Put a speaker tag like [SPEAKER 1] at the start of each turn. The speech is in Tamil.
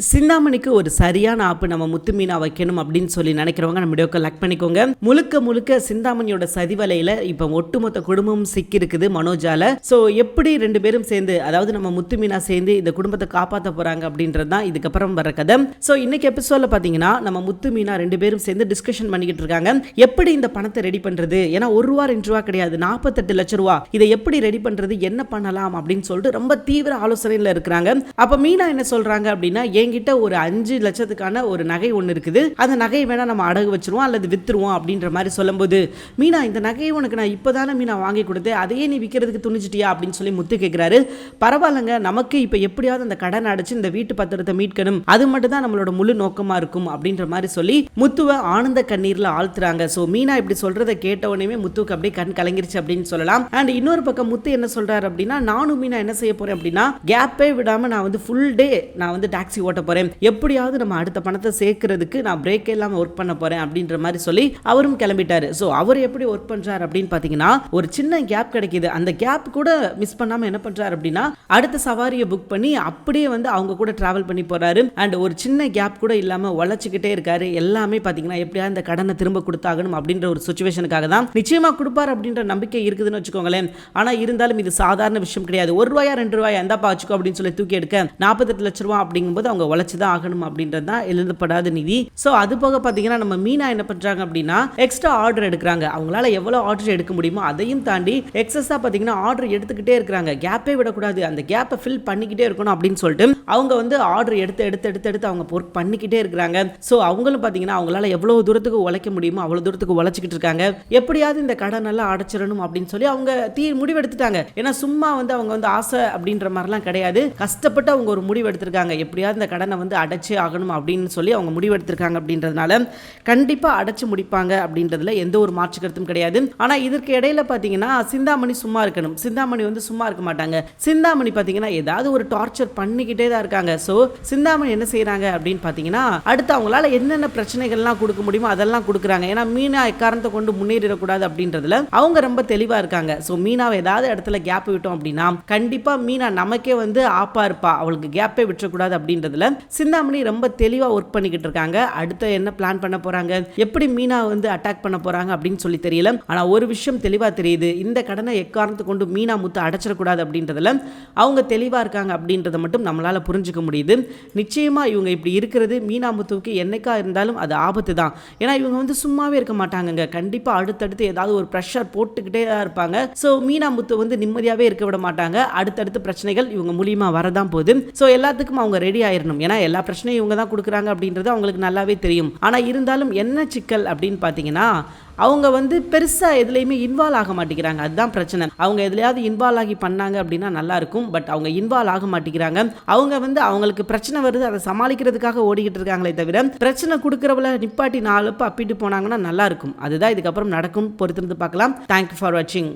[SPEAKER 1] சிந்தாமணிக்கு ஒரு சரியான ஆப்பு நம்ம முத்து மீனா வைக்கணும் அப்படின்னு சொல்லி நினைக்கிறவங்க நம்ம வீடியோக்கு லைக் பண்ணிக்கோங்க. முழுக்க முழுக்க சிந்தாமணியோட சதிவலையில இப்ப ஒட்டுமொத்த குடும்பமும் சிக்கி இருக்குது மனோஜால. சோ எப்படி ரெண்டு பேரும் சேர்ந்து, அதாவது நம்ம முத்து மீனா சேர்ந்து இந்த குடும்பத்தை காப்பாற்ற போறாங்க அப்படின்றது தான் இதுக்கப்புறம் வர கதை. சோ இன்னைக்கு எபிசோட்ல பாத்தீங்கன்னா நம்ம முத்து மீனா ரெண்டு பேரும் சேர்ந்து டிஸ்கஷன் பண்ணிக்கிட்டு இருக்காங்க. எப்படி இந்த பணத்தை ரெடி பண்றது, ஏன்னா ஒரு ரூபா 2 ரூபா கிடையாது, 48 லட்சம் ரூபா, இதை எப்படி ரெடி பண்றது, என்ன பண்ணலாம் அப்படின்னு சொல்லிட்டு ரொம்ப தீவிர ஆலோசனையில இருக்கிறாங்க. அப்ப மீனா என்ன சொல்றாங்க அப்படின்னா, என்கிட்ட ஒரு 5 லட்சத்துக்கான ஒரு நகை ஒன்று இருக்குது, அந்த நகையை வேணா நம்ம அடகு வச்சிருவோம் அல்லது வித்துருவோம் அப்படின்ற மாதிரி சொல்லும்போது, மீனா இந்த நகையை உனக்கு நான் இப்போதானே மீனா வாங்கி கொடுத்தேன், அதையே நீ விற்கிறதுக்கு துணிச்சிட்டியா அப்படின்னு சொல்லி முத்து கேட்கிறாரு. பரவாயில்லங்க, நமக்கு இப்போ எப்படியாவது அந்த கடன் அடைச்சு இந்த வீட்டு பத்திரத்தை மீட்கணும், அது மட்டும் தான் நம்மளோட முழு நோக்கமா இருக்கும் அப்படின்ற மாதிரி சொல்லி முத்துவை ஆனந்த கண்ணீர்ல ஆழ்த்துறாங்க. ஸோ மீனா இப்படி சொல்றதை கேட்ட உடனே முத்துக்கு அப்படியே கண் கலங்கிருச்சு அப்படின்னு சொல்லலாம். அண்ட் இன்னொரு பக்கம் முத்து என்ன சொல்றாரு அப்படின்னா, நானும் மீனா என்ன செய்ய போறேன் அப்படின்னா, கேப்பே விடாம நான் வந்து ஃபுல் டே நான் வந்து டாக்ஸி ஓட்ட போறேன், எப்படியாவது நம்ம அடுத்த பணத்தை சேர்க்கிறதுக்கு நான் பிரேக் இல்லாம ஒர்க் பண்ண போறேன் அப்படின்ற மாதிரி சொல்லி அவரும் கிளம்பிட்டாரு. சோ அவர் எப்படி ஒர்க் பண்றாரு அப்படின்னு பாத்தீங்கன்னா, ஒரு சின்ன கேப் கிடைக்குது, அந்த கேப் கூட மிஸ் பண்ணாம என்ன பண்றாரு அப்படின்னா, அடுத்த சவாரியை புக் பண்ணி அப்படியே வந்து அவங்க கூட டிராவல் பண்ணி போறாரு. அண்ட் ஒரு சின்ன கேப் கூட இல்லாம உழைச்சிக்கிட்டே இருக்காரு. எல்லாமே பாத்தீங்கன்னா எப்படியா இந்த கடனை திரும்ப கொடுத்தாகணும் அப்படின்ற ஒரு சிச்சுவேஷனுக்காக தான். நிச்சயமா கொடுப்பாரு அப்படின்ற நம்பிக்கை இருக்குதுன்னு வச்சுக்கோங்களேன். ஆனா இருந்தாலும் இது சாதாரண விஷயம் கிடையாது. 1 ரூபாயா 2 ரூபாயா எந்தாப்பா வச்சுக்கோ அப்படின்னு சொல்லி தூக்கி எடுக்க 48 லட்சம் ரூபாய் அப்படிங்கும்போது அவங்க உழைச்சுதான் ஆகணும் அப்படின்றது தான் எழுதப்படாத நிதி. சோ அது போக பாத்தீங்கன்னா நம்ம மீனா என்ன பண்றாங்க அப்படின்னா, எக்ஸ்ட்ரா ஆர்டர் எடுக்கிறாங்க. அவங்களால எவ்வளவு ஆர்டர் எடுக்க முடியுமோ அதையும் தாண்டி எக்ஸஸா பாத்தீங்கன்னா ஆர்டர் எடுத்துக்கிட்டே இருக்காங்க. கேப்பே விடக்கூடாது, அந்த கேப்பை ஃபில் பண்ணிக்கிட்டே இருக்கணும் அப்படின்னு சொல்லிட்டு அவங்க வந்து ஆர்டர் எடுத்து அவங்க ஒர்க் பண்ணிக்கிட்டே இருக்காங்க. சோ அவங்களும் பாத்தீங்கன்னா அவங்களால எவ்வளவு தூரத்துக்கு உழைக்க முடியுமோ அவ்வளவு தூரத்துக்கு உழைச்சிக்கிட்டு இருக்காங்க. எப்படியாவது இந்த கடன் எல்லாம் அடைச்சிடணும் அப்படின்னு சொல்லி அவங்க முடிவெடுத்துட்டாங்க. ஏன்னா சும்மா வந்து அவங்க வந்து ஆசை அப்படின்ற மாதிரிலாம் கிடையாது, கஷ்டப்பட்டு அவங்க ஒரு முடிவு எடுத்திருக்காங்க. எப்படியாவது இந்த கடனை வந்து அடைச்சே ஆகணும் அப்படின்னு சொல்லி அவங்க முடிவெடுத்திருக்காங்க. அப்படின்றதுனால கண்டிப்பா அடைச்சு முடிப்பாங்க அப்படின்றதுல எந்த ஒரு மாற்று கருத்தும் கிடையாது. ஆனா இதற்கு இடையில பாத்தீங்கன்னா சிந்தாமணி சும்மா இருக்கணும். சிந்தாமணி வந்து சும்மா இருக்க மாட்டாங்க. சிந்தாமணி பாத்தீங்கன்னா ஏதாவது ஒரு டார்ச்சர் பண்ணிக்கிட்டே தான் இருக்காங்க. சோ சிந்தாமணி என்ன செய்யறாங்க அப்படின்னு பாத்தீங்கன்னா, அடுத்து அவங்களால என்னென்ன பிரச்சனைகள்லாம் கொடுக்க முடியுமோ அதெல்லாம் கொடுக்குறாங்க. ஏன்னா மீனா எக்காரணத்தை கொண்டு முன்னேறிடக்கூடாது அப்படின்றதுல அவங்க ரொம்ப தெளிவா இருக்காங்க. சோ மீனாவை ஏதாவது இடத்துல கேப் விட்டோம் அப்படின்னா கண்டிப்பா மீனா நமக்கே வந்து ஆப்பா இருப்பா, அவளுக்கு கேப்பே விட்டுறக்கூடாது அப்படின்றதுல சிந்தாமணி ரொம்ப தெளிவா ஒர்க் பண்ணிக்கிட்டு இருக்காங்க. அடுத்து என்ன பிளான் பண்ண போறாங்க, எப்படி மீனா வந்து அட்டாக் பண்ண போறாங்க அப்படின்னு சொல்லி தெரியல. ஆனா ஒரு விஷயம் தெளிவா தெரியுது, இந்த கடனை எக்காரணத்தை கொண்டு மீனா முத்து அடைச்சிடக்கூடாது அப்படின்றதுல அவங்க தெளிவா இருக்காங்க அப்படின்றத மட்டும் நம்மளால புரிஞ்சுக்க முடியுது. நிச்சயமா இவங்க இப்படி இருக்கிறது மீனா முத்துவுக்கு என்னைக்கா இருந்தாலும் அது ஆபத்து தான். ஏன்னா இவங்க வந்து சும்மாவே இருக்க மாட்டாங்க, கண்டிப்பா அடுத்தடுத்து ஏதாவது ஒரு ப்ரெஷர் போட்டுக்கிட்டே தான் இருப்பாங்க. ஸோ மீனா முத்து வந்து நிம்மதியாவே இருக்க விட மாட்டாங்க. அடுத்தடுத்து பிரச்சனைகள் இவங்க மூலியமா வரதான் போகுது. ஸோ எல்லாத்துக்கும் அவங்க ரெடி ஆயிரணும். ஏன்னா எல்லா பிரச்சனையும் இவங்க தான் கொடுக்குறாங்க அப்படின்றது அவங்களுக்கு நல்லாவே தெரியும். ஆனா இருந்தாலும் என்ன சிக்கல் அப்படின்னு பாத்தீங்கன்னா, அவங்க வந்து பெருசா எதுலையுமே இன்வால்வ் ஆக மாட்டேங்கிறாங்க. அதுதான் பிரச்சனை. அவங்க எதுலையாவது இன்வால்வ் ஆகி பண்ணாங்க அப்படின்னா நல்லா இருக்கும். பட் அவங்க இன்வால்வ் ஆக மாட்டேங்கிறாங்க. அவங்க வந்து அவங்களுக்கு பிரச்சனை வருது, அதை சமாளிக்கிறதுக்காக ஓடிக்கிட்டு இருக்காங்களே தவிர பிரச்சனை கொடுக்கறவள நிப்பாட்டி 4 அப்பிட்டு போனாங்கன்னா நல்லா இருக்கும். அதுதான் இதுக்கப்புறம் நடக்கும். பொறுத்திருந்து பார்க்கலாம். தேங்க்யூ ஃபார் வாட்சிங்.